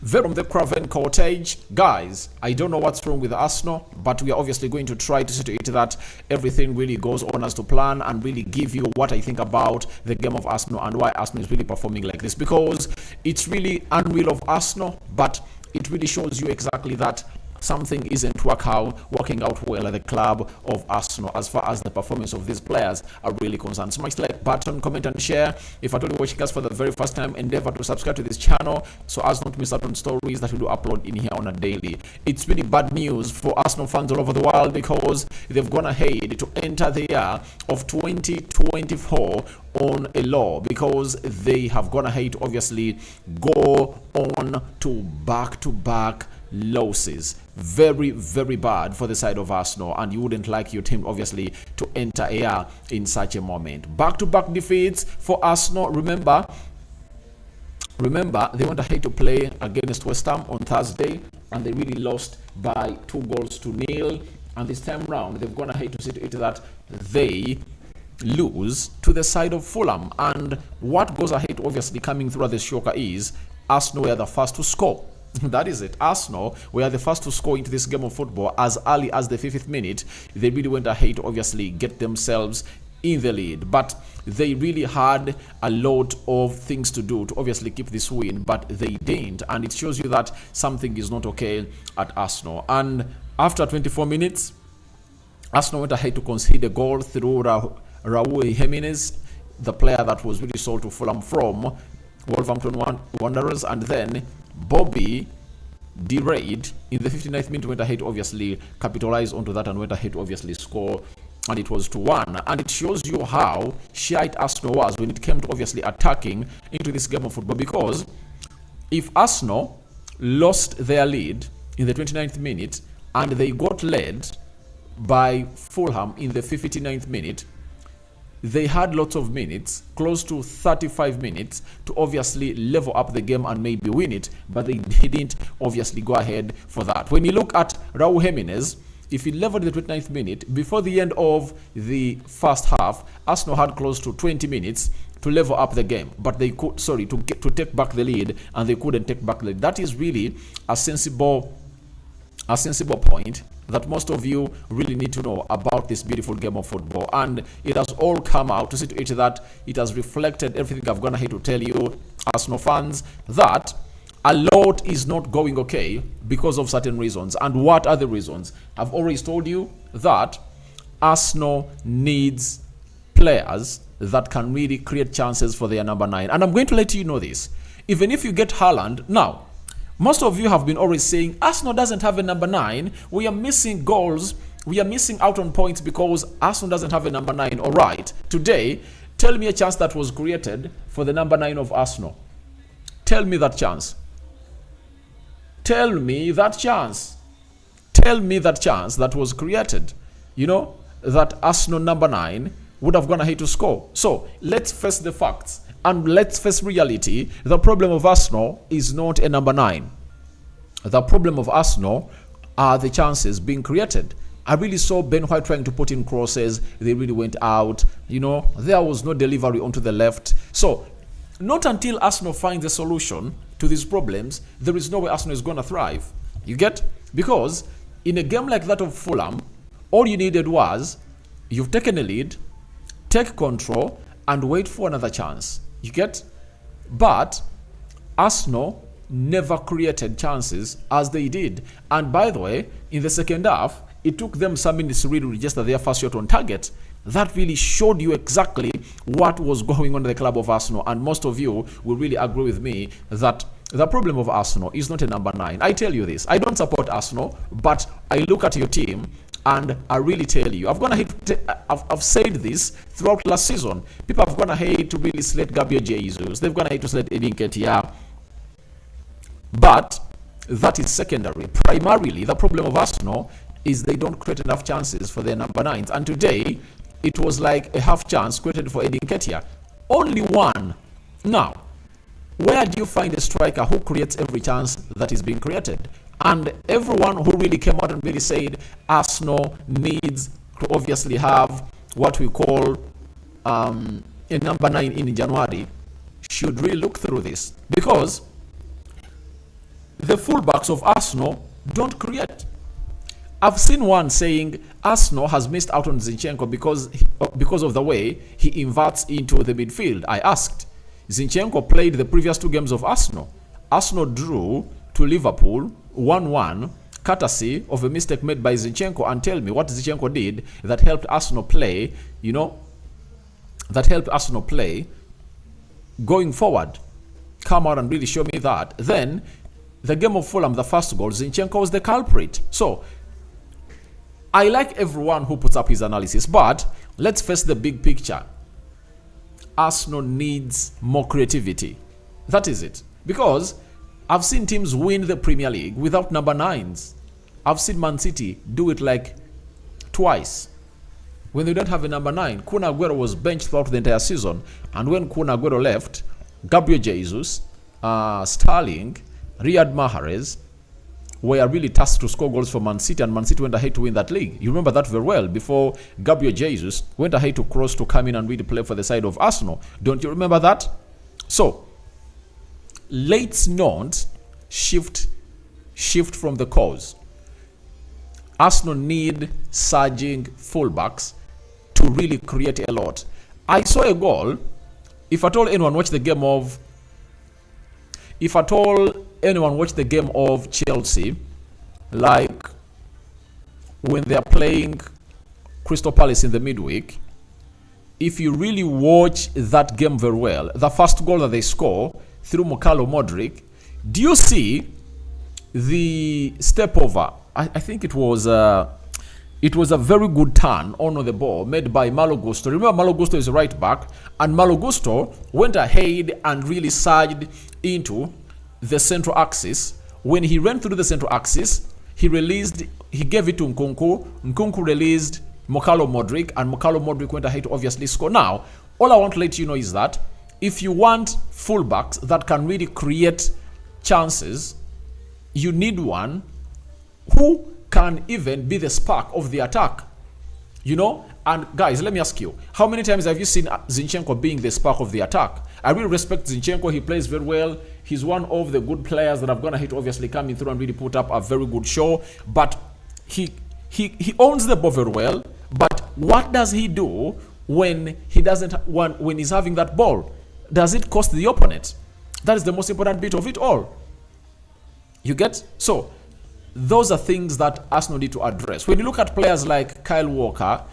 From the Craven Cottage. Guys, I don't know what's wrong with Arsenal, but we are obviously going to try to see to it that everything really goes on as to plan and really give you what I think about the game of Arsenal and why Arsenal is really performing like this, because it's really unreal of Arsenal, but it really shows you exactly that something isn't working out well at the club of Arsenal as far as the performance of these players are really concerned. Smash the like button, comment and share. If you're watching us for the very first time, endeavor to subscribe to this channel so as not to miss out on stories that we do upload in here on a daily. It's really bad news for Arsenal fans all over the world, because they've gone ahead to enter the year of 2024 on a low, because they have gone ahead to obviously go on to back-to-back losses. Very, very bad for the side of Arsenal, and you wouldn't like your team obviously to enter a year in such a moment. Back-to-back defeats for Arsenal. Remember they went ahead to play against West Ham on Thursday, and they really lost by 2-0. And this time round they've gone ahead to see to it that they lose to the side of Fulham. And what goes ahead obviously coming through the shocker is Arsenal were the first to score. That is it. Arsenal were the first to score into this game of football as early as the 50th minute. They really went ahead to obviously get themselves in the lead, but they really had a lot of things to do to obviously keep this win, but they didn't, and it shows you that something is not okay at Arsenal. And after 24 minutes, Arsenal went ahead to concede a goal through Raul Jimenez, the player that was really sold to Fulham from Wolverhampton Wanderers, and then Bobby Reid in the 59th minute went ahead to obviously capitalize onto that and went ahead to obviously score, and it was 2-1. And it shows you how shite Arsenal was when it came to obviously attacking into this game of football, because if Arsenal lost their lead in the 29th minute and they got led by Fulham in the 59th minute, they had lots of minutes, close to 35 minutes, to obviously level up the game and maybe win it, but they didn't obviously go ahead for that. When you look at Raul Jimenez, if he leveled the 29th minute, before the end of the first half, Arsenal had close to 20 minutes to level up the game, but they could, to take back the lead, and they couldn't take back the lead. That is really a sensible point that most of you really need to know about this beautiful game of football, and it has all come out to see to it that it has reflected everything I've gone ahead to tell you, Arsenal fans, that a lot is not going okay because of certain reasons. And what are the reasons? I've always told you that Arsenal needs players that can really create chances for their number 9, and I'm going to let you know this. Even if you get Haaland now, most of you have been always saying Arsenal doesn't have a number 9. We are missing goals. We are missing out on points because Arsenal doesn't have a number 9. All right. Today, tell me a chance that was created for the number 9 of Arsenal. Tell me that chance. Tell me that chance. Tell me that chance that was created. You know, that Arsenal number 9 would have gone ahead to score. So, let's face the facts. And let's face reality. The problem of Arsenal is not a number 9. The problem of Arsenal are the chances being created. I really saw Ben White trying to put in crosses. They really went out. You know, there was no delivery onto the left. So, not until Arsenal finds a solution to these problems, there is no way Arsenal is going to thrive. You get? Because in a game like that of Fulham, all you needed was, you've taken a lead, take control, and wait for another chance. You get? But Arsenal never created chances as they did. And by the way, in the second half, it took them some minutes to really register their first shot on target. That really showed you exactly what was going on in the club of Arsenal. And most of you will really agree with me that the problem of Arsenal is not a number 9. I tell you this. I don't support Arsenal, but I look at your team and I really tell you, I've said this throughout last season. People have gone ahead to really select Gabriel Jesus. They've gone ahead to select Edin Ketia. But that is secondary. Primarily, the problem of Arsenal is they don't create enough chances for their number 9s. And today, it was like a half chance created for Edin Ketia. Only one. Now, where do you find a striker who creates every chance that is being created? And everyone who really came out and really said Arsenal needs to obviously have what we call a number 9 in January should really look through this. Because the fullbacks of Arsenal don't create. I've seen one saying Arsenal has missed out on Zinchenko because of the way he inverts into the midfield. I asked, Zinchenko played the previous 2 games of Arsenal. Arsenal drew to Liverpool 1-1, courtesy of a mistake made by Zinchenko, and tell me what Zinchenko did that helped Arsenal play, going forward. Come out and really show me that. Then, the game of Fulham, the first goal, Zinchenko was the culprit. So, I like everyone who puts up his analysis, but let's face the big picture. Arsenal needs more creativity. That is it. Because I've seen teams win the Premier League without number 9s. I've seen Man City do it like twice. When they don't have a number 9, Kun Aguero was benched throughout the entire season. And when Kun Aguero left, Gabriel Jesus, Sterling, Riyad Mahrez were really tasked to score goals for Man City, and Man City went ahead to win that league. You remember that very well, before Gabriel Jesus went ahead to cross to come in and really play for the side of Arsenal. Don't you remember that? So, let's not shift from the cause. Arsenal need surging fullbacks to really create a lot. I saw a goal. If at all anyone watched the game of Chelsea, like when they are playing Crystal Palace in the midweek, if you really watch that game very well, the first goal that they score through Mykhailo Modric, do you see the step over? I think it was a very good turn on the ball made by Malo Gusto. Remember, Malo Gusto is a right back, and Malo Gusto went ahead and really surged into the central axis. When he ran through the central axis, he gave it to Nkunku. Nkunku released Mykhailo Modric, and Mykhailo Modric went ahead to obviously score. Now, all I want to let you know is that if you want fullbacks that can really create chances, you need one who can even be the spark of the attack. And guys, let me ask you, how many times have you seen Zinchenko being the spark of the attack? I really respect Zinchenko. He plays very well. He's one of the good players that have gone ahead to obviously coming through and really put up a very good show. But he owns the ball very well. But what does he do when when he's having that ball? Does it cost the opponent? That is the most important bit of it all. You get? So, those are things that Arsenal need to address. When you look at players like Kyle Walker,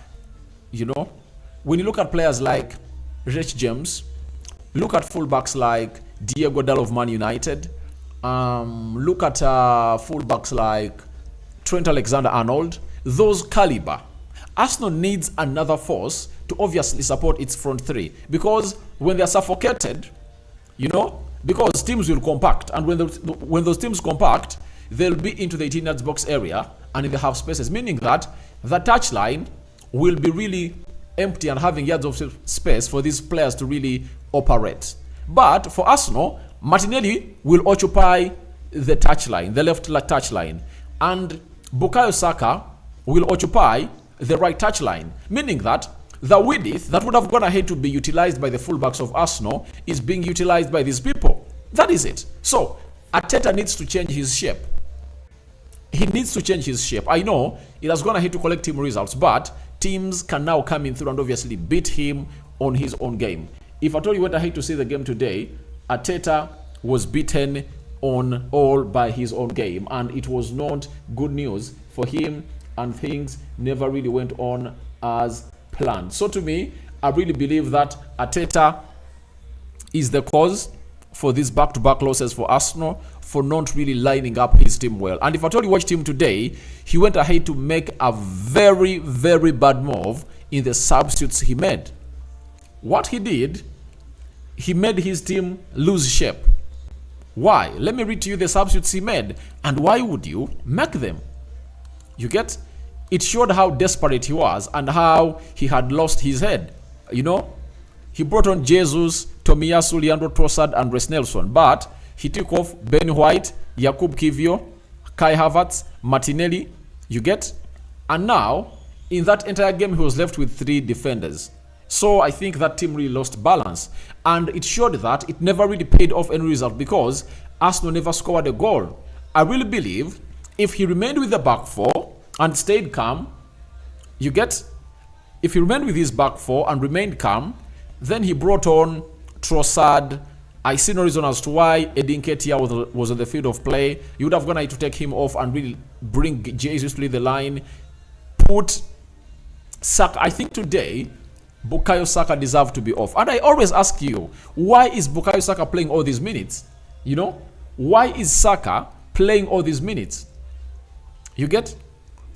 when you look at players like Rich James, look at fullbacks like Diego Dalot of Man United, look at fullbacks like Trent Alexander-Arnold, those caliber. Arsenal needs another force to obviously support its front three, because when they're suffocated, because teams will compact, and when those teams compact, they'll be into the 18-yard box area and in the half spaces, meaning that the touchline will be really empty and having yards of space for these players to really operate. But for Arsenal, Martinelli will occupy the touchline, the left touchline, and Bukayo Saka will occupy the right touchline, meaning that the width that would have gone ahead to be utilized by the fullbacks of Arsenal is being utilized by these people. That is it. So, Arteta needs to change his shape. He needs to change his shape. I know it has gone ahead to collect team results, but teams can now come in through and obviously beat him on his own game. If at all you went ahead to see the game today, Arteta was beaten on all by his own game, and it was not good news for him, and things never really went on as planned. So to me, I really believe that Arteta is the cause for these back-to-back losses for Arsenal, for not really lining up his team well. And if I told you watched him today, he went ahead to make a very, very bad move in the substitutes he made. What he did, he made his team lose shape. Why? Let me read to you the substitutes he made. And why would you make them? You get? It showed how desperate he was and how he had lost his head. He brought on Jesus, Tomiyasu, Leandro Trossard, and Reece Nelson. But he took off Ben White, Jakub Kivio, Kai Havertz, Martinelli. You get? And now, in that entire game, he was left with 3 defenders. So I think that team really lost balance. And it showed that it never really paid off any result, because Arsenal never scored a goal. I really believe if he remained with the back four and stayed calm, you get, if he remained with his back four and remained calm, then he brought on Trossard. I see no reason as to why Edin Ketia was on the field of play. You would have gone to take him off and really bring Jesus to lead the line. Put Saka. I think today, Bukayo Saka deserved to be off. And I always ask you, why is Bukayo Saka playing all these minutes? You know? Why is Saka playing all these minutes? You get?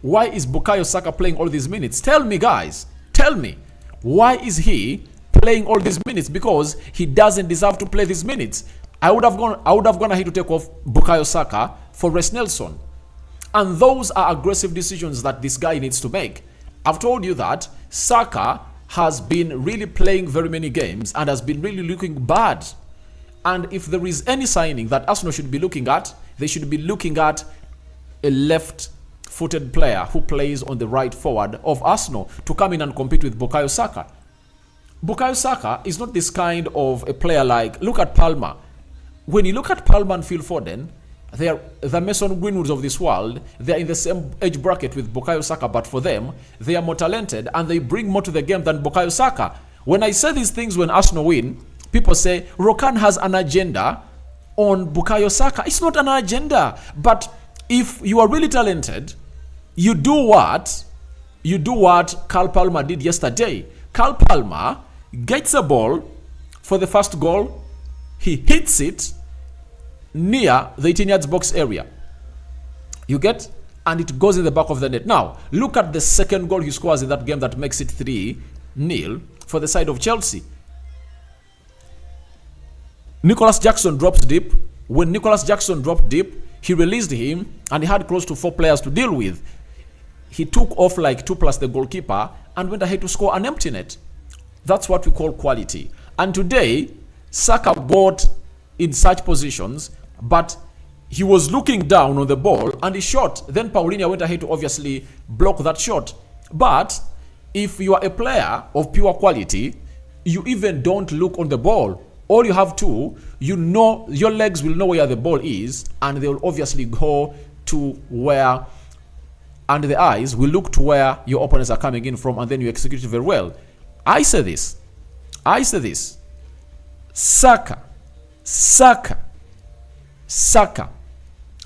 Why is Bukayo Saka playing all these minutes? Tell me, guys. Tell me. Why is he playing all these minutes? Because he doesn't deserve to play these minutes. I would have gone ahead to take off Bukayo Saka for Reece Nelson. And those are aggressive decisions that this guy needs to make. I've told you that Saka has been really playing very many games and has been really looking bad. And if there is any signing that Arsenal should be looking at, they should be looking at a left-footed player who plays on the right forward of Arsenal to come in and compete with Bukayo Saka. Bukayo Saka is not this kind of a player like, look at Palmer. When you look at Palmer and Phil Foden, they are the Mason Greenwoods of this world. They are in the same age bracket with Bukayo Saka, but for them, they are more talented and they bring more to the game than Bukayo Saka. When I say these things when Arsenal win, people say, Rokan has an agenda on Bukayo Saka. It's not an agenda. But if you are really talented, you do what Carl Palmer did yesterday. Carl Palmer gets a ball for the first goal. He hits it near the 18 yards box area. You get? And it goes in the back of the net. Now, look at the second goal he scores in that game that makes it 3-0 for the side of Chelsea. Nicholas Jackson drops deep. When Nicholas Jackson dropped deep, he released him and he had close to 4 players to deal with. He took off like 2 plus the goalkeeper and went ahead to score an empty net. That's what we call quality. And today, Saka got in such positions, but he was looking down on the ball and he shot. Then Paulinho went ahead to obviously block that shot. But if you are a player of pure quality, you even don't look on the ball. All you have to, you know, your legs will know where the ball is and they will obviously go to where, and the eyes will look to where your opponents are coming in from, and then you execute it very well. I say this. Saka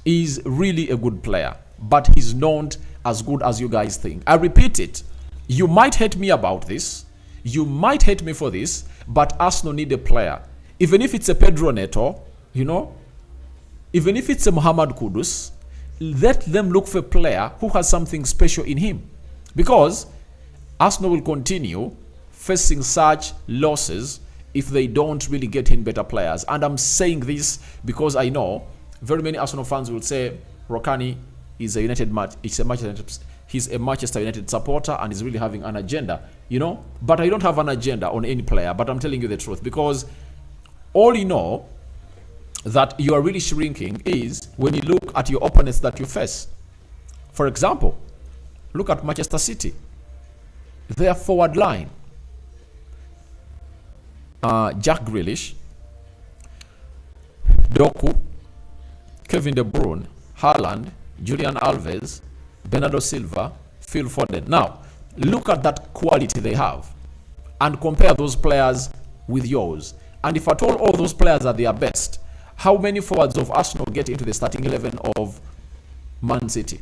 is really a good player, but he's not as good as you guys think. I repeat it. You might hate me about this. You might hate me for this, but Arsenal need a player. Even if it's a Pedro Neto, you know, even if it's a Muhammad Kudus, let them look for a player who has something special in him. Because Arsenal will continue facing such losses if they don't really get in better players. And I'm saying this because I know very many Arsenal fans will say Rokani is a he's a Manchester United supporter and is really having an agenda, you know. But I don't have an agenda on any player, but I'm telling you the truth, because all you know that you are really shrinking is when you look at your opponents that you face. For example, look at Manchester City. Their forward line, Jack Grealish, Doku, Kevin De Bruyne, Haaland, Julian Alves, Bernardo Silva, Phil Foden. Now, look at that quality they have and compare those players with yours. And if at all those players are their best, how many forwards of Arsenal get into the starting 11 of Man City?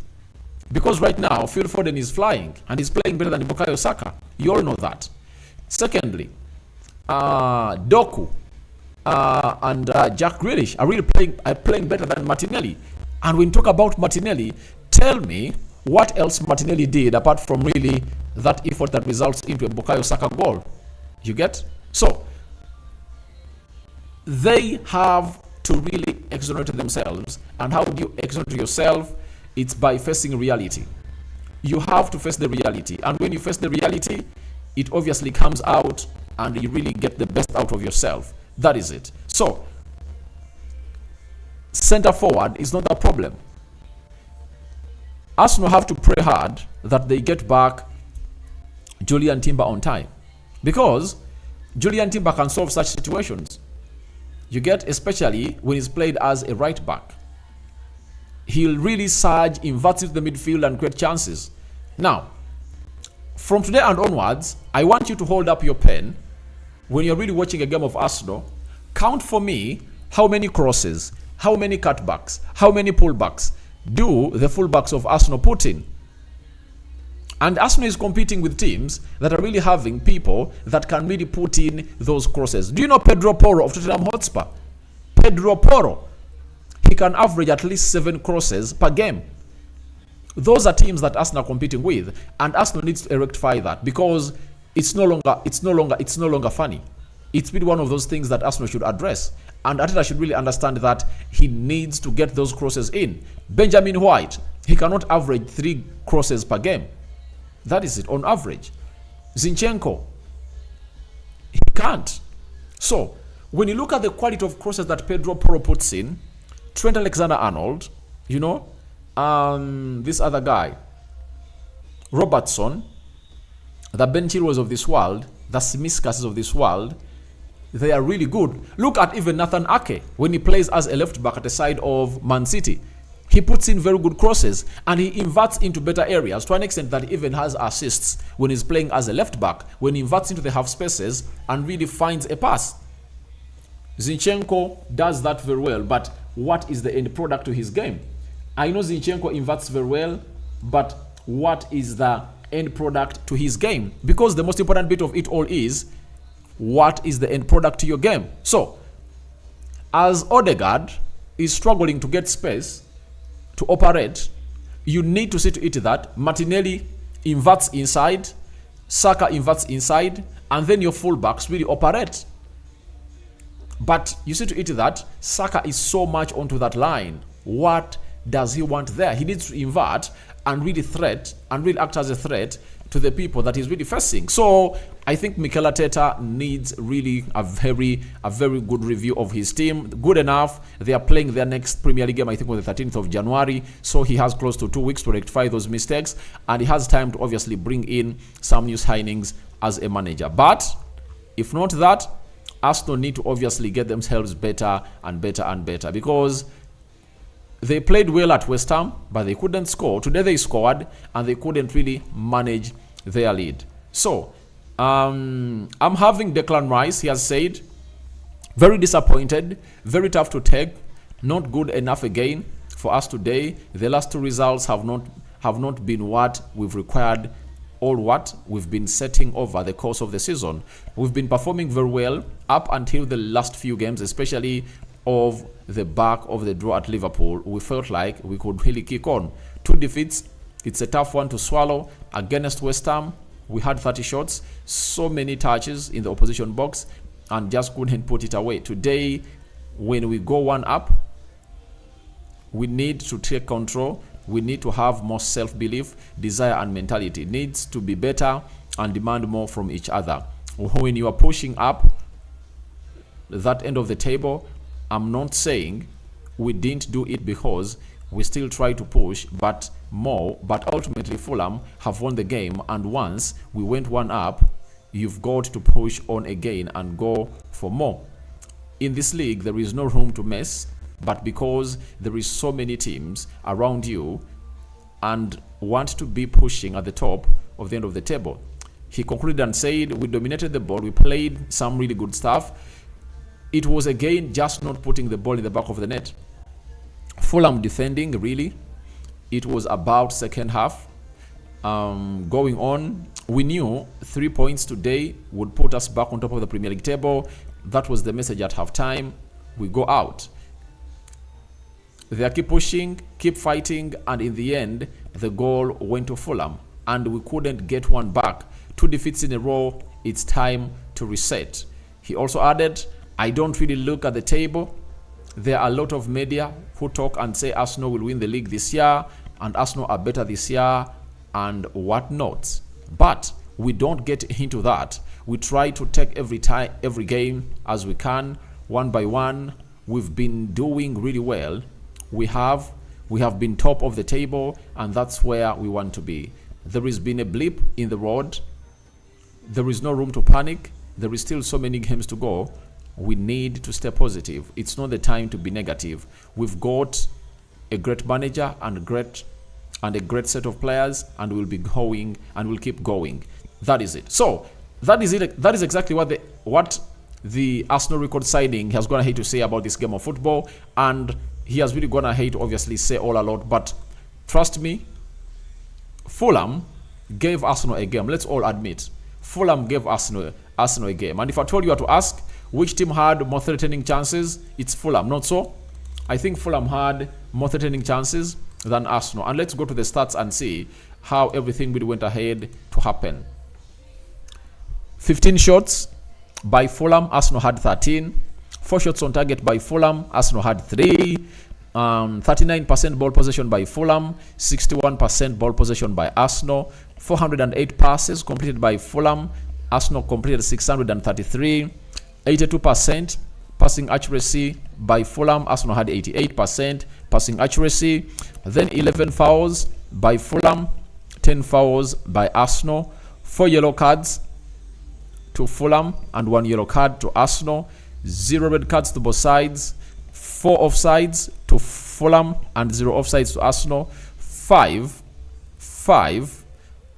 Because right now, Phil Foden is flying and he's playing better than Bukayo Saka. You all know that. Secondly, Doku and Jack Grealish are really playing better than Martinelli. And when you talk about Martinelli, tell me what else Martinelli did apart from really that effort that results into a Bukayo Saka goal. You get? So, they have to really exonerate themselves. And how do you exonerate yourself? It's by facing reality. You have to face the reality. And when you face the reality, it obviously comes out and you really get the best out of yourself. That is it. So, center forward is not a problem. Arsenal have to pray hard that they get back Julian Timber on time. Because Julian Timber can solve such situations. You get, especially when he's played as a right back. He'll really surge, invert into the midfield and create chances. Now, from today and onwards, I want you to hold up your pen when you're really watching a game of Arsenal. Count for me how many crosses, how many cutbacks, how many pullbacks do the fullbacks of Arsenal put in. And Arsenal is competing with teams that are really having people that can really put in those crosses. Do you know Pedro Porro of Tottenham Hotspur? Pedro Porro. He can average at least 7 crosses per game. Those are teams that Arsenal are competing with, and Arsenal needs to rectify that because it's no longer funny. It's been one of those things that Arsenal should address, and Arteta should really understand that he needs to get those crosses in. Benjamin White, he cannot average 3 crosses per game. That is it, on average. Zinchenko, he can't. So when you look at the quality of crosses that Pedro Porro puts in, Trent Alexander-Arnold, this other guy, Robertson, the Ben Chilwells of this world, the Simiskas of this world, they are really good. Look at even Nathan Ake when he plays as a left back at the side of Man City. He puts in very good crosses and he inverts into better areas to an extent that he even has assists when he's playing as a left back, when he inverts into the half spaces and really finds a pass. Zinchenko does that very well, but what is the end product to his game? I know Zinchenko inverts very well, but what is the end product to his game? Because the most important bit of it all is, what is the end product to your game? So, as Odegaard is struggling to get space to operate, you need to see to it that Martinelli inverts inside, Saka inverts inside, and then your fullbacks really operate. But you see to it that Saka is so much onto that line. What does he want there? He needs to invert and really act as a threat to the people that he's really facing. So I think Mikel Arteta needs really a very good review of his team. Good enough. They are playing their next Premier League game, I think, on the 13th of January. So he has close to 2 weeks to rectify those mistakes. And he has time to obviously bring in some new signings as a manager. But if not that, Arsenal need to obviously get themselves better and better and better, because they played well at West Ham, but they couldn't score. Today they scored, and they couldn't really manage their lead. So, I'm having Declan Rice. He has said, very disappointed, very tough to take, not good enough again for us today. The last 2 results have not been what we've required, or what we've been setting over the course of the season. We've been performing very well up until the last few games, especially of the back of the draw at Liverpool. We felt like we could really kick on. 2 defeats, it's a tough one to swallow. Against West Ham, we had 30 shots, so many touches in the opposition box, and just couldn't put it away. Today, when we go 1 up, we need to take control. We need to have more self-belief, desire, and mentality. It needs to be better and demand more from each other. When you are pushing up that end of the table, I'm not saying we didn't do it, because we still try to push, but more. But ultimately, Fulham have won the game, and once we went 1 up, you've got to push on again and go for more. In this league, there is no room to mess. But because there is so many teams around you and want to be pushing at the top of the end of the table. He concluded and said, we dominated the ball. We played some really good stuff. It was again just not putting the ball in the back of the net. Fulham defending, really. It was about second half. Going on, we knew 3 points today would put us back on top of the Premier League table. That was the message at halftime. We go out. They keep pushing, keep fighting, and in the end, the goal went to Fulham, and we couldn't get one back. 2 defeats in a row, it's time to reset. He also added, I don't really look at the table. There are a lot of media who talk and say Arsenal will win the league this year, and Arsenal are better this year, and whatnot. But we don't get into that. We try to take every game as we can, one by one. We've been doing really well. We have been top of the table, and that's where we want to be. There has been a blip in the road. There is no room to panic. There is still so many games to go. We need to stay positive. It's not the time to be negative. We've got a great manager and a great set of players, and will be going and will keep going. That is it. So that is it. That is exactly what the Arsenal record signing has gone ahead to say about this game of football, and he has really gone ahead to obviously say all a lot. But trust me, Fulham gave Arsenal a game. Let's all admit, Fulham gave Arsenal a game. And if I told you to ask which team had more threatening chances, it's Fulham. Not so. I think Fulham had more threatening chances than Arsenal. And let's go to the stats and see how everything really went ahead to happen. 15 shots by Fulham, Arsenal had 13. 4 shots on target by Fulham, Arsenal had 3. 39% ball possession by Fulham, 61% ball possession by Arsenal. 408 passes completed by Fulham, Arsenal completed 633. 82% passing accuracy by Fulham, Arsenal had 88% passing accuracy. Then 11 fouls by Fulham, 10 fouls by Arsenal. 4 yellow cards to Fulham and 1 yellow card to Arsenal. 0 red cards to both sides. 4 offsides to Fulham and 0 offsides to Arsenal. 5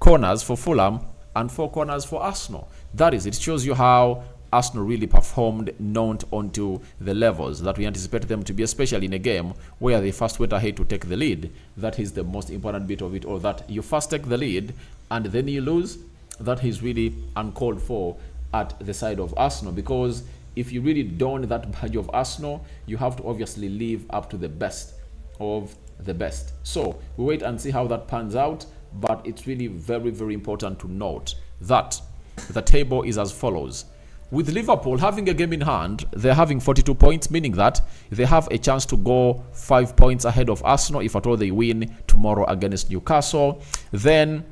corners for Fulham and 4 corners for Arsenal. That is, it shows you how Arsenal really performed not onto the levels that we anticipate them to be, especially in a game where they first went ahead to take the lead. That is the most important bit of it, or that you first take the lead and then you lose. That is really uncalled for at the side of Arsenal, because if you really don that badge of Arsenal, you have to obviously live up to the best of the best. So we wait and see how that pans out, but it's really very, very important to note that the table is as follows. With Liverpool having a game in hand, they're having 42 points, meaning that they have a chance to go 5 points ahead of Arsenal if at all they win tomorrow against Newcastle. Then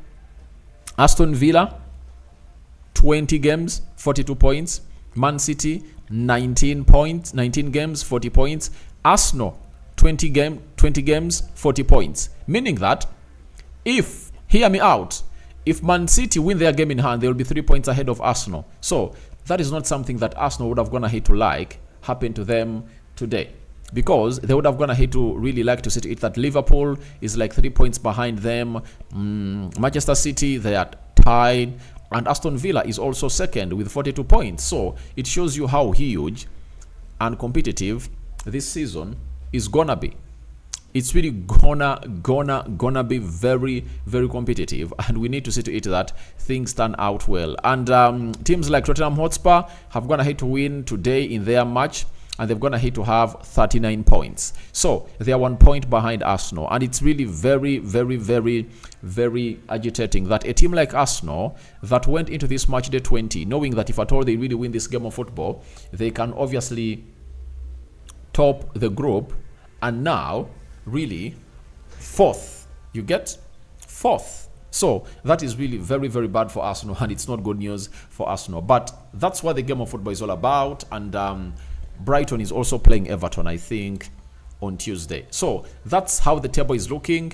Aston Villa, 20 games, 42 points. Man City, 19 games, 40 points. Arsenal, 20 games, 40 points. Meaning that if, hear me out, if Man City win their game in hand, they will be 3 points ahead of Arsenal. So that is not something that Arsenal would have gone ahead to happen to them today, because they would have gone ahead to really like to see to it that Liverpool is like 3 points behind them. Manchester City, they are tied, and Aston Villa is also second with 42 points. So it shows you how huge and competitive this season is gonna be. It's really gonna be very, very competitive, and we need to see to it that things turn out well. And teams like Tottenham Hotspur have gone ahead to win today in their match, and they've gone ahead to have 39 points. So they are 1 point behind Arsenal, and it's really very, very, very, very agitating that a team like Arsenal that went into this match day 20 knowing that if at all they really win this game of football, they can obviously top the group, and now really fourth. You get fourth. So that is really very, very bad for Arsenal, and it's not good news for Arsenal. But that's what the game of football is all about. And Brighton is also playing Everton, I think, on Tuesday. So that's how the table is looking.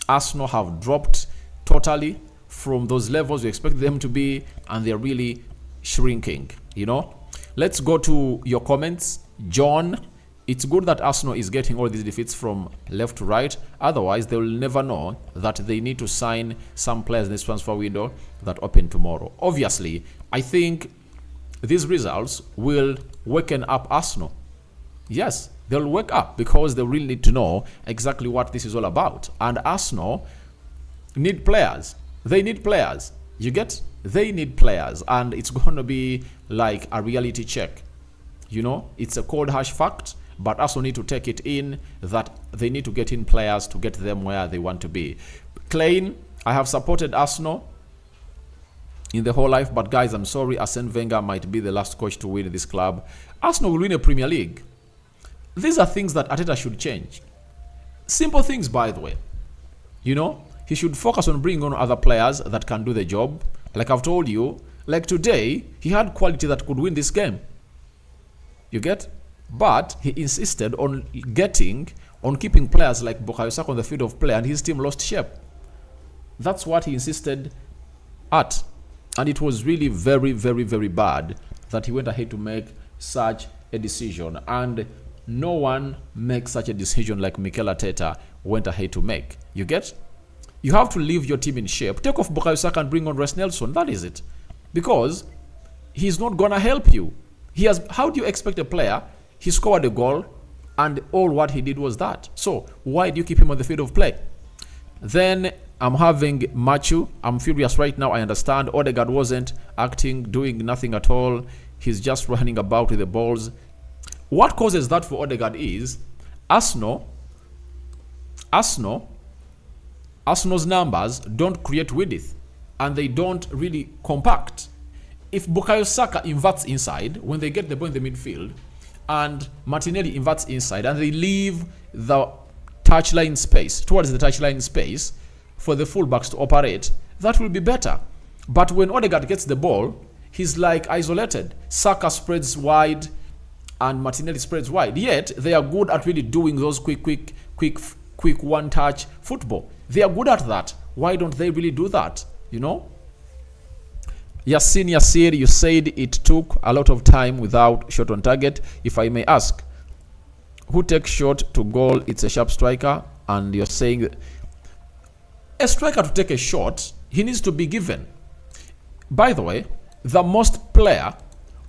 Arsenal have dropped totally from those levels we expect them to be, and they're really shrinking, you know. Let's go to your comments. John, it's good that Arsenal is getting all these defeats from left to right. Otherwise, they will never know that they need to sign some players in this transfer window that open tomorrow. Obviously, I think these results will waken up Arsenal. Yes, they'll wake up, because they really need to know exactly what this is all about. And Arsenal need players. They need players. You get? They need players. And it's going to be like a reality check. You know, it's a cold, harsh fact. But Arsenal need to take it in that they need to get in players to get them where they want to be. Klein, I have supported Arsenal in the whole life, but guys, I'm sorry, Arsene Wenger might be the last coach to win this club. Arsenal will win a Premier League. These are things that Arteta should change. Simple things, by the way. You know, he should focus on bringing on other players that can do the job. Like I've told you, like today, he had quality that could win this game. You get? But he insisted on keeping players like Bukayo Saka on the field of play, and his team lost shape. That's what he insisted at. And it was really very, very, very bad that he went ahead to make such a decision. And no one makes such a decision like Mikel Arteta went ahead to make. You get? You have to leave your team in shape. Take off Bukayo Saka and bring on Reece Nelson. That is it. Because he's not going to help you. How do you expect a player? He scored a goal and all what he did was that. So why do you keep him on the field of play? Then I'm having Machu. I'm furious right now. I understand Odegaard wasn't acting, doing nothing at all. He's just running about with the balls. What causes that for Odegaard is Arsenal's numbers don't create width and they don't really compact. If Bukayo Saka inverts inside when they get the ball in the midfield and Martinelli inverts inside and they leave the touchline space, towards the touchline space for the fullbacks to operate, that will be better. But when Odegaard gets the ball, he's like isolated. Saka spreads wide and Martinelli spreads wide. Yet they are good at really doing those quick one-touch football. They are good at that. Why don't they really do that? You know? Yasir, you said it took a lot of time without shot on target. If I may ask, who takes shot to goal? It's a sharp striker. And you're saying a striker to take a shot, he needs to be given. By the way, the most player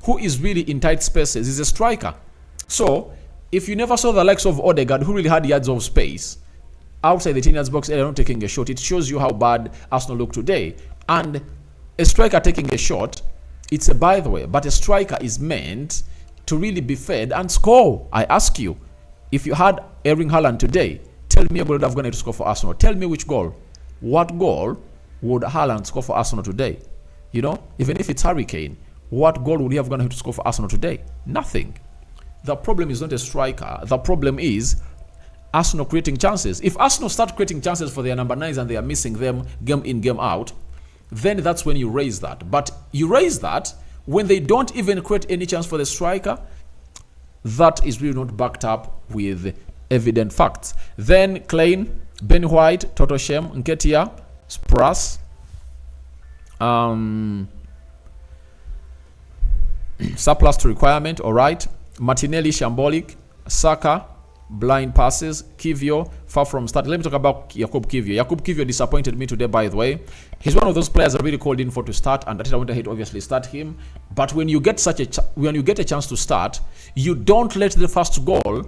who is really in tight spaces is a striker. So if you never saw the likes of Odegaard, who really had yards of space outside the 10 yards box area, not taking a shot, it shows you how bad Arsenal look today. And a striker taking a shot, it's a by the way, but a striker is meant to really be fed and score. I ask you, if you had Erling Haaland today, tell me a goal that I've gone to score for Arsenal. Tell me which goal. What goal would Haaland score for Arsenal today? You know, even if it's Harry Kane, what goal would he have gone to score for Arsenal today? Nothing. The problem is not a striker. The problem is Arsenal creating chances. If Arsenal start creating chances for their number 9s and they are missing them game in, game out, then that's when you raise that. But you raise that when they don't even create any chance for the striker. That is really not backed up with evident facts. Then Klein, Ben White, Toto Shem, Nketiah, Spras, surplus to requirement, all right. Martinelli, shambolic. Saka, blind passes. Kivio, far from start. Let me talk about Jakub Kivio. Jakub Kivio disappointed me today, by the way. He's one of those players I really called in for to start, and Arteta went ahead to obviously start him. But when you get a chance to start, you don't let the first goal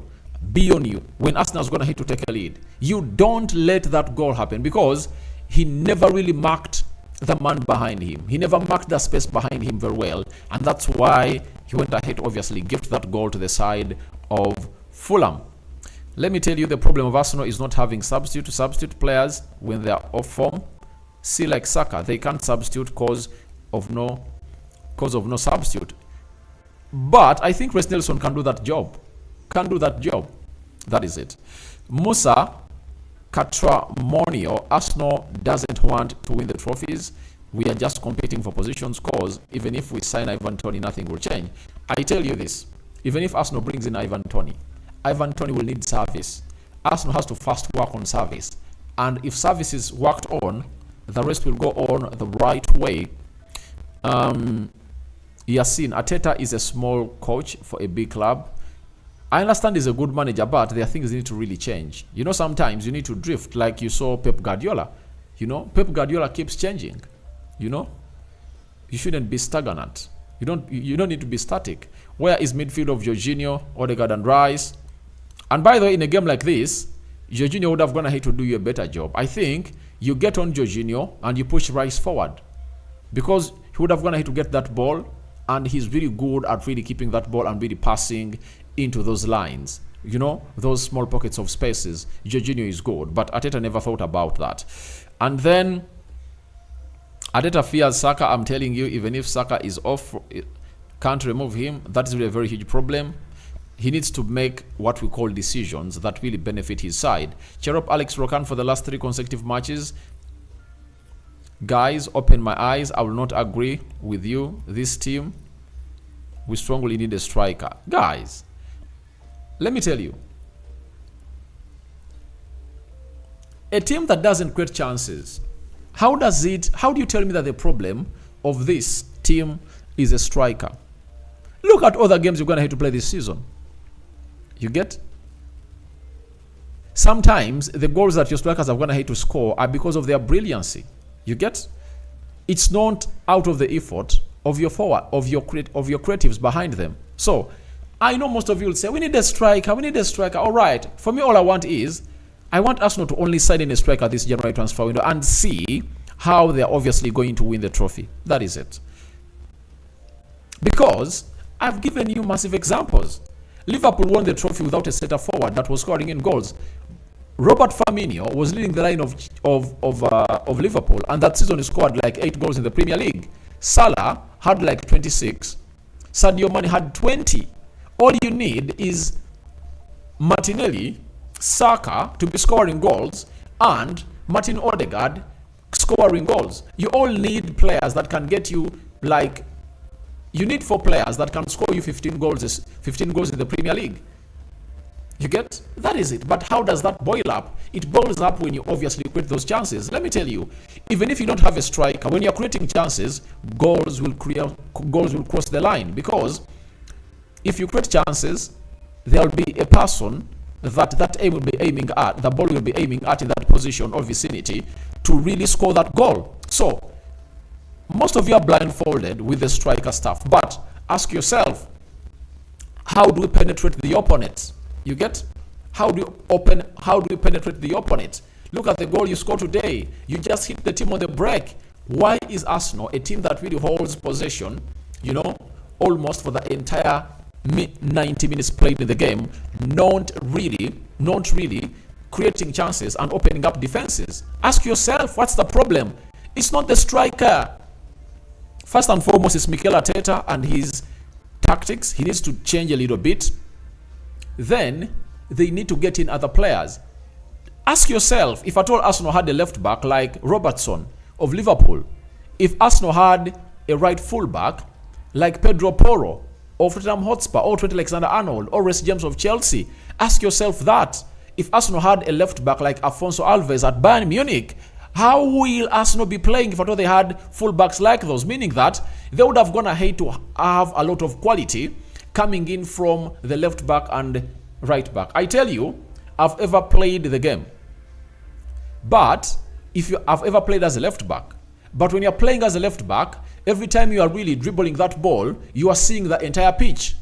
be on you. When Arsenal's going to hit to take a lead, you don't let that goal happen because he never really marked the man behind him. He never marked the space behind him very well, and that's why he went ahead to obviously gift that goal to the side of Fulham. Let me tell you, the problem of Arsenal is not having substitute players when they are off form. See, like Saka, they can't substitute cause of no substitute. But I think Reece Nelson can do that job. That is it. Musa Catramonio, Arsenal doesn't want to win the trophies. We are just competing for positions cause even if we sign Ivan Toney, nothing will change. I tell you this, even if Arsenal brings in Ivan Toney will need service. Arsenal has to first work on service. And if service is worked on, the rest will go on the right way. Yasin, Arteta is a small coach for a big club. I understand he's a good manager, but there are things that need to really change. You know, sometimes you need to drift, like you saw Pep Guardiola. You know, Pep Guardiola keeps changing. You know, you shouldn't be stagnant. You don't need to be static. Where is midfield of Jorginho, Odegaard, and Rice? And by the way, in a game like this, Jorginho would have gone ahead to do you a better job. I think you get on Jorginho and you push Rice forward because he would have gone ahead to get that ball, and he's really good at really keeping that ball and really passing into those lines, you know, those small pockets of spaces. Jorginho is good, but Arteta never thought about that. And then Arteta fears Saka. I'm telling you, even if Saka is off, can't remove him. That is really a very huge problem. He needs to make what we call decisions that really benefit his side. Cheer up Alex Rokan for the last 3 consecutive matches. Guys, open my eyes. I will not agree with you. This team, we strongly need a striker. Guys, let me tell you, a team that doesn't create chances, how do you tell me that the problem of this team is a striker? Look at other games you're going to have to play this season. You get? sometimes the goals that your strikers are going to hate to score are because of their brilliancy. You get? It's not out of the effort of your forward, of your creatives behind them. So I know most of you will say, we need a striker, we need a striker. All right. For me, all I want is, I want Arsenal to only sign in a striker this January transfer window and see how they're obviously going to win the trophy. That is it. Because I've given you massive examples. Liverpool won the trophy without a centre forward that was scoring in goals. Robert Firmino was leading the line of Liverpool, and that season he scored like 8 goals in the Premier League. Salah had like 26. Sadio Mane had 20. All you need is Martinelli, Saka to be scoring goals, and Martin Odegaard scoring goals. You all need players that can get you like, you need 4 players that can score you 15 goals in the Premier League. You get? That is it. But how does that boil up? It boils up when you obviously create those chances. Let me tell you, even if you don't have a striker, when you're creating chances, goals will cross the line. Because if you create chances, there will be a person that aim will be aiming at, the ball will be aiming at in that position or vicinity to really score that goal. So most of you are blindfolded with the striker stuff, but ask yourself, how do we penetrate the opponent? You get? How do you penetrate the opponent? Look at the goal you scored today. You just hit the team on the break. Why is Arsenal, a team that really holds possession, almost for the entire 90 minutes played in the game, not really creating chances and opening up defenses? Ask yourself, what's the problem? It's not the striker. First and foremost, it's Mikel Arteta and his tactics. He needs to change a little bit. Then they need to get in other players. Ask yourself, if at all Arsenal had a left back like Robertson of Liverpool, if Arsenal had a right full back like Pedro Porro of Tottenham Hotspur, or Trent Alexander-Arnold, or Reece James of Chelsea, ask yourself that. If Arsenal had a left back like Afonso Alves at Bayern Munich, how will Arsenal be playing if at all they had full backs like those? Meaning that they would have gone ahead to have a lot of quality coming in from the left back and right back. I tell you, I've ever played the game. But if you have ever played as a left back, but when you're playing as a left back, every time you are really dribbling that ball, you are seeing the entire pitch.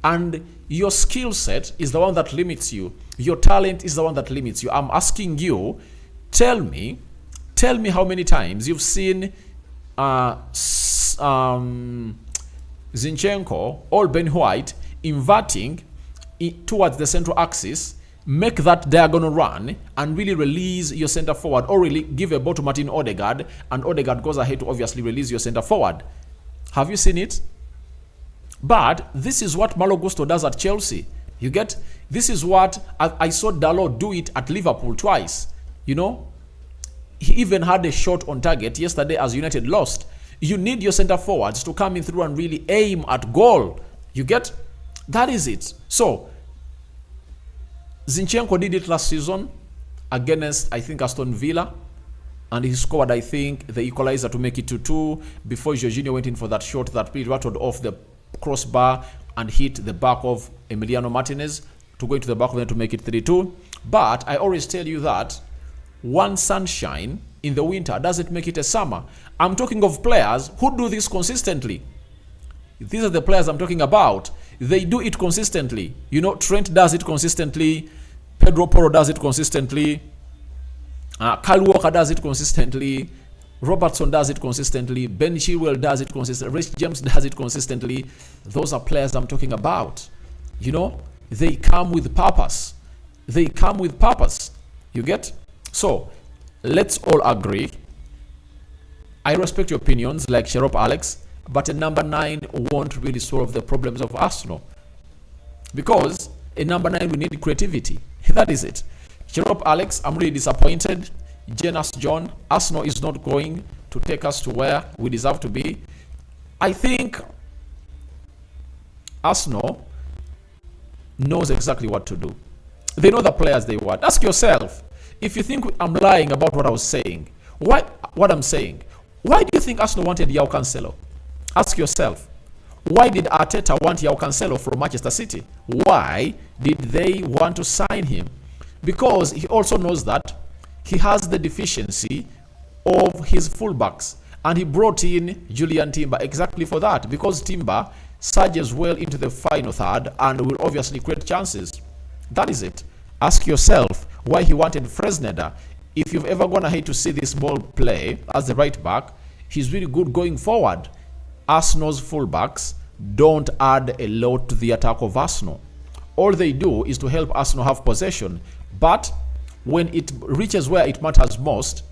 And your skill set is the one that limits you. Your talent is the one that limits you. I'm asking you, tell me how many times you've seen Zinchenko or Ben White inverting towards the central axis, make that diagonal run and really release your center forward, or really give a ball to Martin Odegaard and Odegaard goes ahead to obviously release your center forward. Have you seen it? But this is what Malo Gusto does at Chelsea. You get? This is what I saw Dalot do it at Liverpool twice. He even had a shot on target yesterday as United lost. You need your center forwards to come in through and really aim at goal. You get? That is it. So Zinchenko did it last season against, I think, Aston Villa, and he scored, I think, the equalizer to make it 2-2 before Jorginho went in for that shot that really rattled off the crossbar and hit the back of Emiliano Martinez to go into the back of them to make it 3-2. But I always tell you that one sunshine in the winter doesn't make it a summer. I'm talking of players who do this consistently. These are the players I'm talking about. They do it consistently. Trent does it consistently. Pedro Porro does it consistently. Kyle Walker does it consistently. Robertson does it consistently. Ben Chilwell does it consistently. Reece James does it consistently. Those are players I'm talking about. They come with purpose. You get? So, let's all agree. I respect your opinions, like Sherop Alex, but a number 9 won't really solve the problems of Arsenal. Because a number 9 will need creativity. That is it. Sherop Alex, I'm really disappointed. Janus John, Arsenal is not going to take us to where we deserve to be. I think Arsenal knows exactly what to do. They know the players they want. Ask yourself, if you think I'm lying about what I was saying, why do you think Arsenal wanted João Cancelo? Ask yourself, why did Arteta want João Cancelo from Manchester City? Why did they want to sign him? because he also knows that he has the deficiency of his fullbacks. And he brought in Julian Timber exactly for that, because Timber surges well into the final third and will obviously create chances. That is it. Ask yourself why he wanted Fresneda. If you've ever gone ahead to see this ball play as the right back, he's really good going forward. Arsenal's fullbacks don't add a lot to the attack of Arsenal. All they do is to help Arsenal have possession, but when it reaches where it matters most,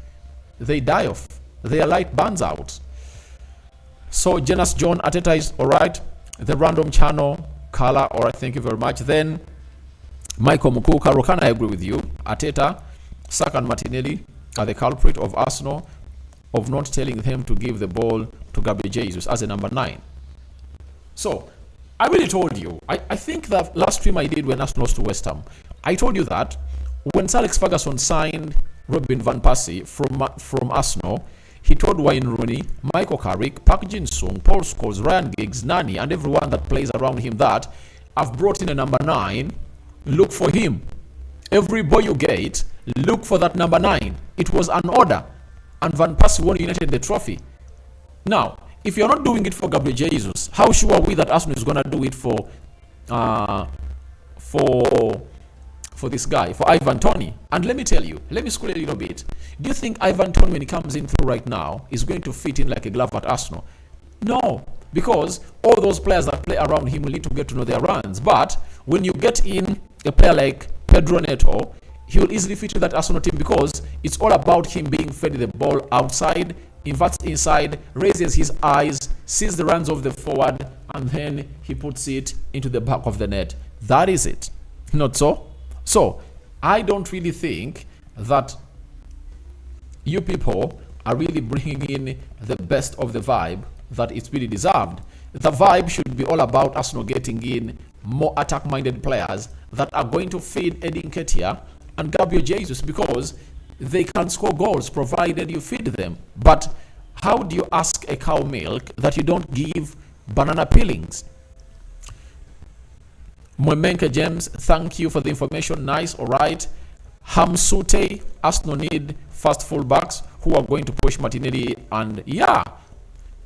they die off. Their light burns out. So Jonas John, Arteta is alright. The random channel, Kala, alright, thank you very much. Then Michael Mukuka, Rokan, I agree with you. Arteta, Saka and Martinelli are the culprit of Arsenal of not telling him to give the ball to Gabriel Jesus as a number 9. So, I really told you, I think that last stream I did when Arsenal lost to West Ham, I told you that when Sir Alex Ferguson signed Robin Van Persie from Arsenal, he told Wayne Rooney, Michael Carrick, Park Jin-sung, Paul Scholes, Ryan Giggs, Nani, and everyone that plays around him that I've brought in a number 9, look for him. Every boy you get, look for that number 9. It was an order, and Van Persie won United the trophy. Now, if you're not doing it for Gabriel Jesus, how sure are we that Arsenal is going to do it for this guy, for Ivan Toney? And let me tell you, let me scroll a little bit. Do you think Ivan Toney, when he comes in through right now, is going to fit in like a glove at Arsenal? No, because all those players that play around him will need to get to know their runs. But when you get in a player like Pedro Neto, he will easily fit in that Arsenal team, because it's all about him being fed the ball outside, inverts inside, raises his eyes, sees the runs of the forward, and then he puts it into the back of the net. That is it. Not so? So, I don't really think that you people are really bringing in the best of the vibe that it's really deserved. The vibe should be all about Arsenal getting in more attack-minded players that are going to feed Eddie Nketiah and Gabriel Jesus, because they can score goals provided you feed them. But how do you ask a cow milk that you don't give banana peelings? Mwemenke James, thank you for the information. Nice, all right. Hamsute, Arsenal need fast fullbacks who are going to push Martinelli, and yeah,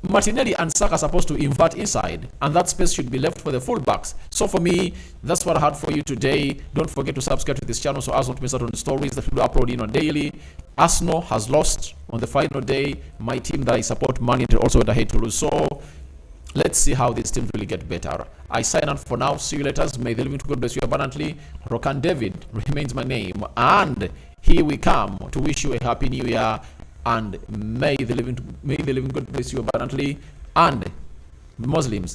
Martinelli and Saka are supposed to invert inside, and that space should be left for the fullbacks. So for me, that's what I had for you today. Don't forget to subscribe to this channel so as not to miss out on the stories that we upload in on daily. Arsenal has lost on the final day. My team that I support, Man United, also went ahead to lose. So let's see how this team really get better. I sign out for now. See you later. May the living God bless you abundantly. Rokan David remains my name, and here we come to wish you a happy new year. And may the living God bless you abundantly. And Muslims,